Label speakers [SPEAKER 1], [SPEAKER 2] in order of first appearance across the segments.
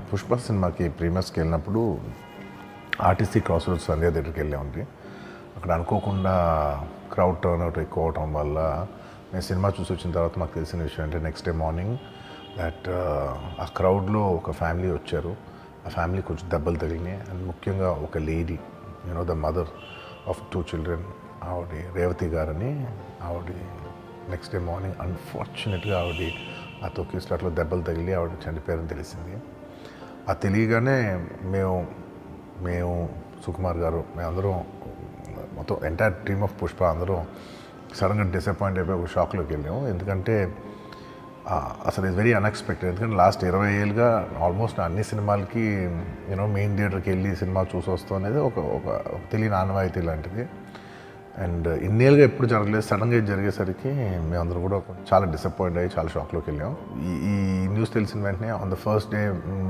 [SPEAKER 1] పుష్ప సినిమాకి ప్రీమియర్స్కి వెళ్ళినప్పుడు RTC cross roads సంధ్యా థియేటర్కి వెళ్ళామండి. అక్కడ అనుకోకుండా క్రౌడ్ టర్న్అవుట్ ఎక్కువ అవటం వల్ల నేను సినిమా చూసి వచ్చిన తర్వాత మాకు తెలిసిన విషయం అంటే నెక్స్ట్ డే మార్నింగ్ దట్ ఆ క్రౌడ్లో ఒక ఫ్యామిలీ వచ్చారు. ఆ ఫ్యామిలీ కొంచెం దెబ్బలు తగిలినాయి. అండ్ ముఖ్యంగా ఒక lady, the mother of 2 children, ఆవిడ రేవతి గారని, ఆవిడ నెక్స్ట్ డే మార్నింగ్ అన్ఫార్చునేట్గా ఆవిడ ఆ తొక్కి స్టార్ట్లో దెబ్బలు తగిలి ఆవిడ చనిపోయారని తెలిసింది. ఆ తెలియగానే మేము సుకుమార్ గారు, మేమందరం మొత్తం ఎంటైర్ టీమ్ ఆఫ్ పుష్ప అందరం సడన్గా డిసప్పాయింట్ అయిపోయి ఒక షాక్లోకి వెళ్ళాము. ఎందుకంటే అసలు ఇది వెరీ అన్ఎక్స్పెక్టెడ్. ఎందుకంటే లాస్ట్ 20 ఏళ్ళుగా ఆల్మోస్ట్ అన్ని సినిమాలకి మెయిన్ థియేటర్కి వెళ్ళి సినిమా చూసి వస్తాం అనేది ఒక తెలియని ఆనవాయితీ లాంటిది. అండ్ ఇన్నేళ్ళుగా ఎప్పుడు జరగలేదు. సడన్గా ఇది జరిగేసరికి మేమందరం కూడా చాలా డిసప్పాయింట్ అయ్యి చాలా షాక్లోకి వెళ్ళాం. ఈ న్యూస్ తెలిసిన వెంటనే ఆన్ ద ఫస్ట్ డే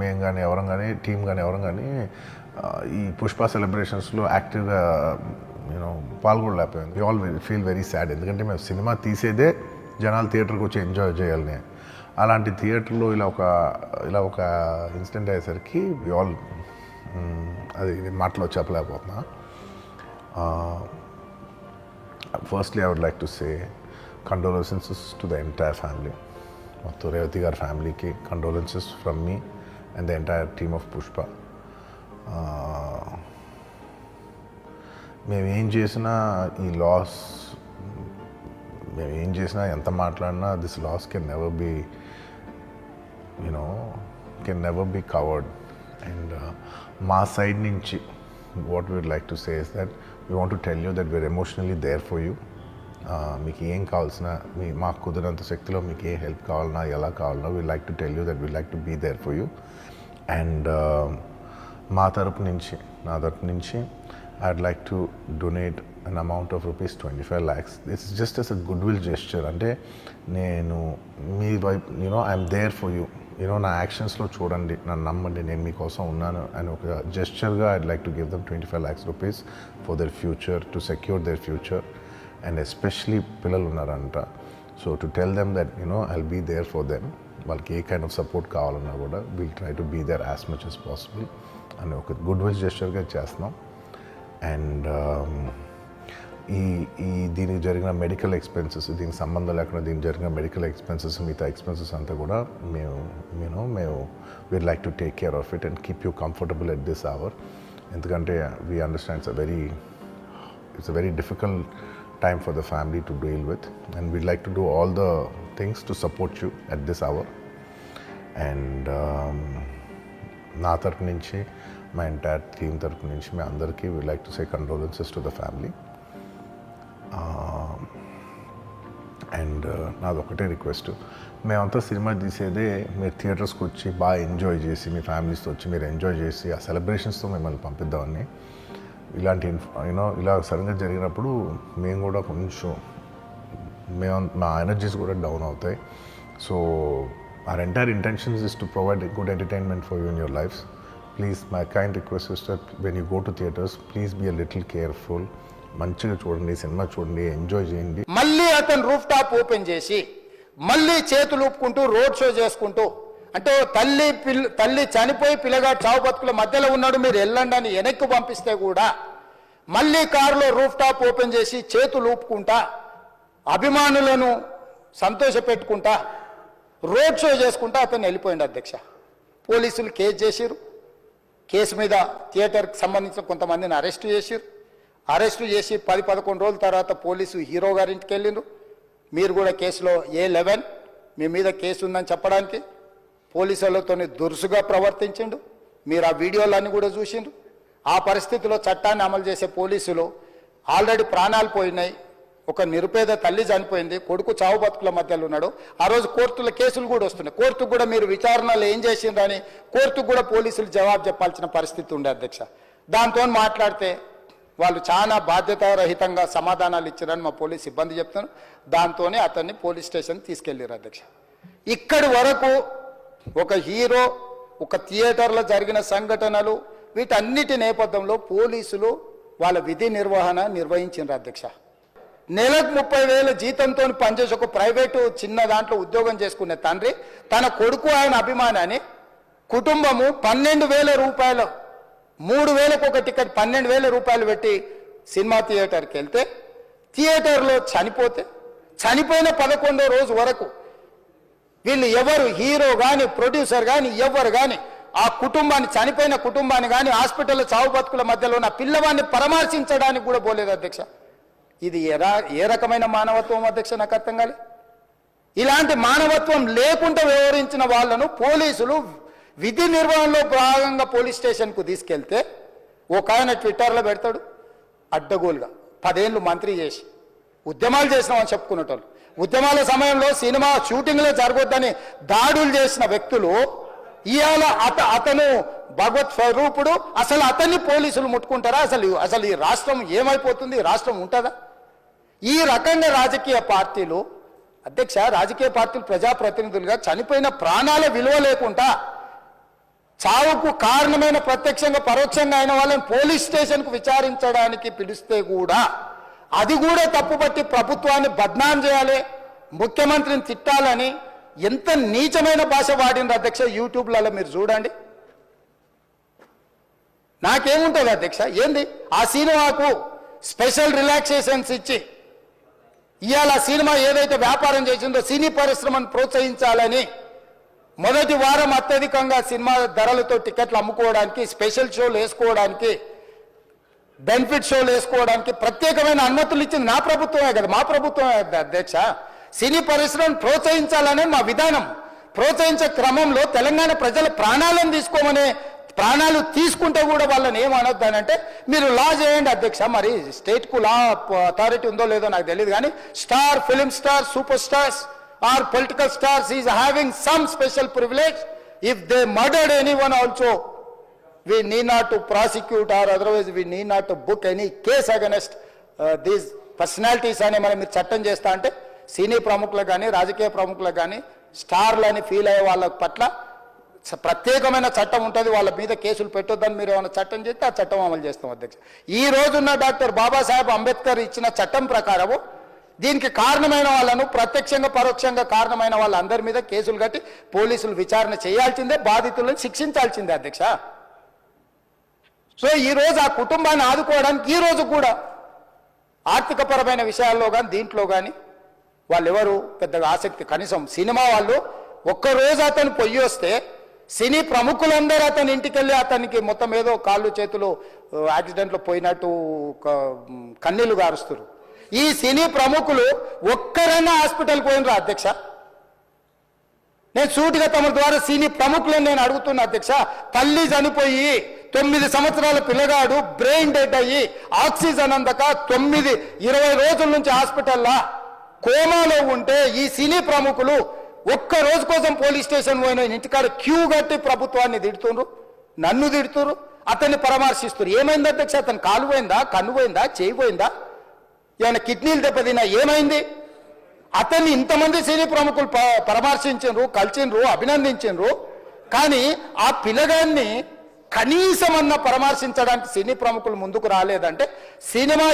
[SPEAKER 1] మేము కానీ ఎవరం కానీ టీం కానీ ఎవరం కానీ ఈ పుష్ప సెలబ్రేషన్స్లో యాక్టివ్గా పాల్గొనలేకపోయింది. We all feel very sad. ఎందుకంటే మేము సినిమా తీసేదే జనాలు థియేటర్కి వచ్చి ఎంజాయ్ చేయాలని. అలాంటి థియేటర్లో ఇలా ఒక ఇన్సిడెంట్ అయ్యేసరికి వి ఆల్ అది మాటలో చెప్పలేకపోతున్నా. Firstly, I would like to say condolences to the entire family. మొత్తం రేవతి గారి ఫ్యామిలీకి condolences from me and the entire team of Pushpa. మేమేం చేసినా ఈ లాస్, మేమేం చేసినా ఎంత మాట్లాడినా this loss can never be covered. And మా సైడ్ నుంచి what we would like to say is that we want to tell you that we're emotionally there for you. మీకు ఏం కావాల్సిన మాకు కుదిరినంత శక్తిలో మీకు ఏ హెల్ప్ కావాలన్నా ఎలా కావాలన్నా we like to tell you that we like to be there for you. And నా తరపు నుంచి I'd like to donate an amount of rupees 25 lakhs. This is just as a goodwill gesture. అంటే నేను మీ వైపు I'm there for you. నా యాక్షన్స్లో చూడండి, నన్ను నమ్మండి, నేను మీకోసం ఉన్నాను అని ఒక జెస్చర్గా I'd like to give them 25 lakhs rupees for their future, to secure their future. And especially పిల్లలు ఉన్నారంట. So to tell them that I'll be there for them. వాళ్ళకి ఏ కైండ్ ఆఫ్ సపోర్ట్ కావాలన్నా కూడా we'll try to be there as much as possible అని ఒక good will జెస్చర్గా చేస్తున్నాం. And దీనికి జరిగిన మెడికల్ ఎక్స్పెన్సెస్, దీనికి సంబంధం లేకుండా దీనికి జరిగిన మెడికల్ ఎక్స్పెన్సెస్, మిగతా ఎక్స్పెన్సెస్ అంతా కూడా మేము we'd like to take care of it and keep you comfortable at this hour. ఎందుకంటే we understand it's a very difficult time for the family to deal with, and we'd like to do all the things to support you at this hour. And నా తరపు నుంచి, మా entire team తరపు నుంచి మీ అందరికీ we'd like to say condolences to the family. And నాది ఒకటే request, మేమంతా సినిమా తీసేదే మీరు థియేటర్స్కి వచ్చి బాగా ఎంజాయ్ చేసి, మీ ఫ్యామిలీస్తో వచ్చి మీరు ఎంజాయ్ చేసి ఆ సెలబ్రేషన్స్తో మిమ్మల్ని పంపిద్దామని. ఇలాంటి ఇలా సడన్గా జరిగినప్పుడు మేము కూడా కొంచెం మా ఎనర్జీస్ కూడా డౌన్ అవుతాయి. So our entire intentions is to provide good entertainment for you in your lives. Please, my kind request is that when you go to theaters, please be a little careful. మంచిగా చూడండి, cinema చూడండి, enjoy చేయండి.
[SPEAKER 2] మళ్ళీ అతను roof top open చేసి మళ్ళీ చేతులు ఊపుకుంటూ road show చేసుకుంటూ, అంటే తల్లి చనిపోయి పిల్లగాడు చావు బతుకుల మధ్యలో ఉన్నాడు, మీరు వెళ్ళండి అని వెనక్కి పంపిస్తే కూడా మళ్ళీ కారులో రూఫ్ టాప్ ఓపెన్ చేసి చేతులు ఊపుకుంటా అభిమానులను సంతోషపెట్టుకుంటా రోడ్ షో చేసుకుంటా అతను వెళ్ళిపోయింది అధ్యక్ష. పోలీసులు కేసు చేసిరు. కేసు మీద థియేటర్కి సంబంధించిన కొంతమందిని అరెస్టు చేసిరు. అరెస్టు చేసి 10-11 రోజుల తర్వాత పోలీసు హీరో గారింటికి వెళ్ళిండ్రు. మీరు కూడా కేసులో A11 మీ మీద కేసు ఉందని చెప్పడానికి పోలీసులతో దురుసుగా ప్రవర్తించిండు. మీరు ఆ వీడియోలన్నీ కూడా చూసిండ్రు. ఆ పరిస్థితిలో చట్టాన్ని అమలు చేసే పోలీసులు ఆల్రెడీ ప్రాణాలు పోయినాయి. ఒక నిరుపేద తల్లి చనిపోయింది, కొడుకు చావు బతుకుల మధ్యలో ఉన్నాడు. ఆ రోజు కోర్టుల కేసులు కూడా వస్తున్నాయి. కోర్టుకు కూడా మీరు విచారణలు ఏం చేసిండ్రని కోర్టుకు కూడా పోలీసులు జవాబు చెప్పాల్సిన పరిస్థితి ఉండే అధ్యక్ష. దాంతో మాట్లాడితే వాళ్ళు చాలా బాధ్యతారహితంగా సమాధానాలు ఇచ్చారని మా పోలీస్ సిబ్బంది చెప్తున్నారు. దాంతోనే అతన్ని పోలీస్ స్టేషన్ తీసుకెళ్ళారు అధ్యక్ష. ఇక్కడి వరకు ఒక హీరో, ఒక థియేటర్లో జరిగిన సంఘటనలు, వీటన్నిటి నేపథ్యంలో పోలీసులు వాళ్ళ విధి నిర్వహణ నిర్వహించారు అధ్యక్ష. నెలకు 30,000 జీతంతో పనిచేసి ఒక ప్రైవేటు చిన్న దాంట్లో ఉద్యోగం చేసుకునే తండ్రి తన కొడుకు ఆయన అభిమానాన్ని కుటుంబము 12,000 రూపాయలు, 3,000కు ఒక టికెట్ 12,000 రూపాయలు పెట్టి సినిమా థియేటర్కి వెళ్తే థియేటర్లో చనిపోతే చనిపోయిన 11వ రోజు వరకు వీళ్ళు ఎవరు హీరో కానీ ప్రొడ్యూసర్ కానీ ఎవరు కానీ ఆ కుటుంబాన్ని, చనిపోయిన కుటుంబాన్ని కానీ హాస్పిటల్లో చావు బతుకుల మధ్యలో ఉన్న పిల్లవాడిని పరామర్శించడానికి కూడా పోలేదు అధ్యక్ష. ఇది ఏ రకమైన మానవత్వం అధ్యక్ష? నాకు అర్థం కాలే. ఇలాంటి మానవత్వం లేకుండా వ్యవహరించిన వాళ్ళను పోలీసులు విధి నిర్వహణలో భాగంగా పోలీస్ స్టేషన్కు తీసుకెళ్తే ఒక ఆయన ట్విట్టర్లో పెడతాడు అడ్డగోలుగా 10 ఏళ్ళు మంత్రి చేసి ఉద్యమాలు చేసినామని చెప్పుకునేటోళ్ళు, ఉద్యమాల సమయంలో సినిమా షూటింగ్లో జరగొద్దని దాడులు చేసిన వ్యక్తులు ఇవాళ అతను భగవత్ స్వరూపుడు, అసలు అతన్ని పోలీసులు ముట్టుకుంటారా? అసలు ఈ రాష్ట్రం ఏమైపోతుంది? రాష్ట్రం ఉంటుందా? ఈ రకంగా రాజకీయ పార్టీలు అధ్యక్ష, రాజకీయ పార్టీలు ప్రజాప్రతినిధులుగా చనిపోయిన ప్రాణాల విలువ లేకుండా చావుకు కారణమైన ప్రత్యక్షంగా పరోక్షంగా అయిన వాళ్ళని పోలీస్ స్టేషన్కు విచారించడానికి పిలిస్తే కూడా అది కూడా తప్పుపట్టి ప్రభుత్వాన్ని బద్నాం చేయాలి, ముఖ్యమంత్రిని తిట్టాలని ఎంత నీచమైన భాష వాడింది అధ్యక్ష. యూట్యూబ్లలో మీరు చూడండి. నాకేముంటుంది అధ్యక్ష? ఏంది ఆ సినిమాకు స్పెషల్ రిలాక్సేషన్స్ ఇచ్చి ఇవాళ సినిమా ఏదైతే వ్యాపారం చేసిందో సినీ పరిశ్రమను ప్రోత్సహించాలని మొదటి వారం అత్యధికంగా సినిమా ధరలతో టికెట్లు అమ్ముకోవడానికి, స్పెషల్ షోలు వేసుకోవడానికి, బెనిఫిట్ షోలు వేసుకోవడానికి ప్రత్యేకమైన అనుమతులు ఇచ్చింది నా ప్రభుత్వమే కదా, మా ప్రభుత్వమే అధ్యక్ష. సినీ పరిశ్రమను ప్రోత్సహించాలనే మా విధానం. ప్రోత్సహించే క్రమంలో తెలంగాణ ప్రజల ప్రాణాలు తీసుకుంటే కూడా వాళ్ళని ఏమనొద్దానంటే మీరు లా చేయండి అధ్యక్ష. మరి స్టేట్కు లా అథారిటీ ఉందో లేదో నాకు తెలియదు, కానీ star, film star, super stars or political stars is having some special privilege. If they murdered anyone also we need not to prosecute or otherwise we need not to book any case against these personalities అని మనం మీరు చట్టం చేస్తా అంటే సినీ ప్రముఖులకు కానీ రాజకీయ ప్రముఖులకు కానీ స్టార్లని ఫీల్ అయ్యే వాళ్ళ పట్ల ప్రత్యేకమైన చట్టం ఉంటుంది, వాళ్ళ మీద కేసులు పెట్టొద్దని మీరు ఏమైనా చట్టం చేస్తే ఆ చట్టం అమలు చేస్తాం అధ్యక్ష. ఈ రోజున్న డాక్టర్ బాబాసాహెబ్ అంబేద్కర్ ఇచ్చిన చట్టం ప్రకారము దీనికి కారణమైన వాళ్ళను ప్రత్యక్షంగా పరోక్షంగా కారణమైన వాళ్ళందరి మీద కేసులు కట్టి పోలీసులు విచారణ చేయాల్సిందే, బాధితులను శిక్షించాల్సిందే అధ్యక్ష. సో ఈ రోజు ఆ కుటుంబాన్ని ఆదుకోవడానికి ఈ రోజు కూడా ఆర్థికపరమైన విషయాల్లో కానీ దీంట్లో కానీ వాళ్ళు ఎవరు పెద్దగా ఆసక్తి, కనీసం సినిమా వాళ్ళు ఒక్కరోజు అతను పొయ్యి వస్తే సినీ ప్రముఖులందరూ అతని ఇంటికి వెళ్ళి అతనికి మొత్తం ఏదో కాళ్ళు చేతులు యాక్సిడెంట్లో పోయినట్టు కన్నీళ్లు గారుస్తారు. ఈ సినీ ప్రముఖులు ఒక్కరైనా హాస్పిటల్కి పోయినరా అధ్యక్ష? నేను సూటిగా తమ ద్వారా సినీ ప్రముఖులను నేను అడుగుతున్నా అధ్యక్ష. తల్లి చనిపోయి 9 సంవత్సరాల పిల్లగాడు బ్రెయిన్ డెడ్ అయ్యి ఆక్సిజన్ అందక 20 రోజుల నుంచి హాస్పిటల్లో కోమాలో ఉంటే ఈ సినీ ప్రముఖులు ఒక్క రోజు కోసం పోలీస్ స్టేషన్ పోయిన ఇంటికాడ క్యూ కట్టి ప్రభుత్వాన్ని తిడుతున్నారు, నన్ను తిడుతున్నారు, అతన్ని పరామర్శిస్తున్నారు. ఏమైంది అధ్యక్ష? అతను కాలు పోయిందా, కన్ను పోయిందా, చేయి పోయిందా, ఏమైనా కిడ్నీలు దెబ్బతిన్నా, ఏమైంది? అతన్ని ఇంతమంది సినీ ప్రముఖులు పరామర్శించారు, కలిసిండ్రు, అభినందించారు. కానీ ఆ పిల్లగాన్ని కనీసమన్నా పరామర్శించడానికి సినీ ప్రముఖులు ముందుకు రాలేదంటే సినిమా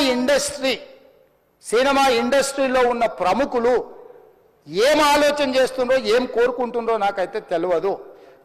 [SPEAKER 2] ఇండస్ట్రీలో ఉన్న ప్రముఖులు ఏం ఆలోచన చేస్తుండ్రో, ఏం కోరుకుంటుండ్రో నాకైతే తెలియదు.